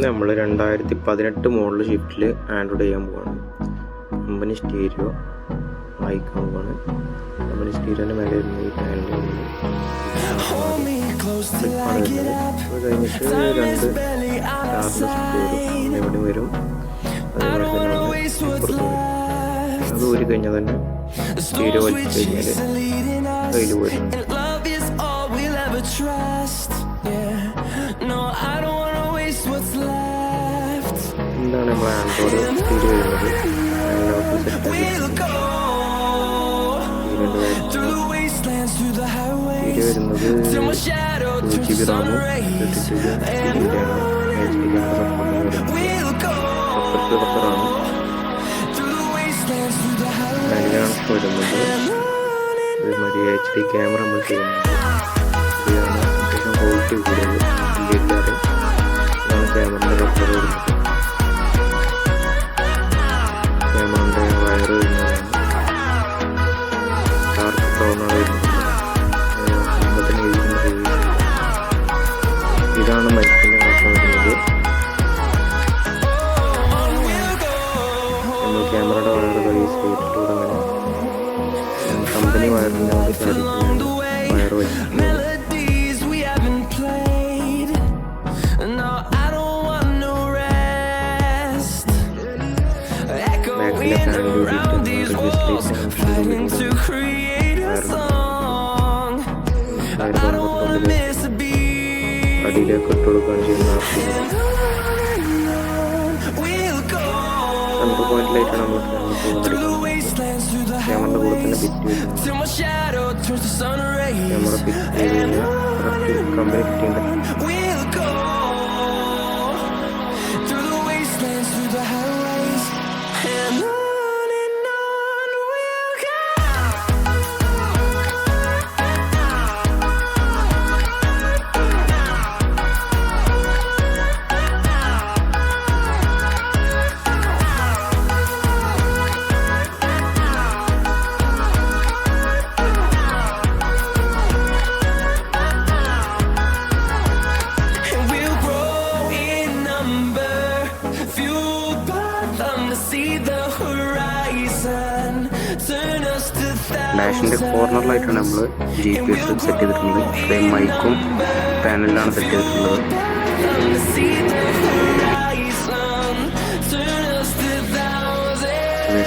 നമ്മൾ 2018 model ഷിഫ്റ്റിൽ Android ചെയ്യാൻ പോവാണ്. കമ്പനി സ്റ്റീരിയോ വായിക്കാൻ പോവാണ്. കമ്പനി സ്റ്റീരിയോൻ്റെ മേലെ ഈ പാനൽ അത് കഴിഞ്ഞിട്ട് 2 ചാർജ് എവിടെ വരും. അതേപോലെ തന്നെ അത് ഊരി കഴിഞ്ഞാൽ തന്നെ സ്റ്റീരിയോ വലിച്ചു കഴിഞ്ഞാൽ കയ്യിൽ വരും. എന്താണ് നമ്മൾ ആൻഡ്രോയിഡ് സ്റ്റീരിയോ വരുന്നത്? സ്റ്റീരിയോ വരുന്നത് 2GB റാമും 32GB റാമും അതിലാണ് വരുന്നത്. ഇതുമാതിരി HD ക്യാമറ നമ്മൾ ചെയ്യുന്നത്. ഇതാണ് അത്യാവശ്യം ക്വാളിറ്റി കൂടുതൽ ഇല്ലാതെ ഇതാണ് ക്യാമറയുടെ റബ്ബർ വരുന്നത്. ക്യാമറയുടെ വയർ വരുന്നതാണ് ഡാർക്ക് ബ്രൗണാണ് വരുന്നത്. ഇതാണ് മൈക്കിൻ്റെ കഷ്ണം വരുന്നത്. നമ്മൾ ക്യാമറയുടെ വയർ ഈ സൈഡിലൂടെ അങ്ങനെ കമ്പനി വയറിൻ്റെ അവിടെ സാധിക്കുന്നുണ്ട്. വയർ വെച്ചിട്ടുണ്ട്. ബാക്കിലെ ഫാൻ അടിയിലേക്ക് ഇട്ട് കൊടുക്കുകയാണ് ചെയ്യുന്നത്. 2 പോയിന്റ് ലൈറ്റാണ് നമ്മൾ ക്യാമറയുടെ കൂടെ തന്നെ ഫിറ്റ് ചെയ്യുന്നത്. ക്യാമറ ഫിറ്റ് ചെയ്ത് കഴിഞ്ഞാൽ കറക്റ്റ് കമ്പനി ഫിറ്റ് ചെയ്യുന്നുണ്ട്. ഡാഷിൻ്റെ കോർണറിലായിട്ടാണ് നമ്മൾ GPS സെറ്റ് ചെയ്തിട്ടുള്ളത്. ഇത്രയും മൈക്കും പാനലിലാണ് സെറ്റ് ചെയ്തിട്ടുള്ളത്.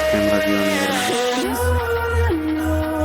ക്യാമറ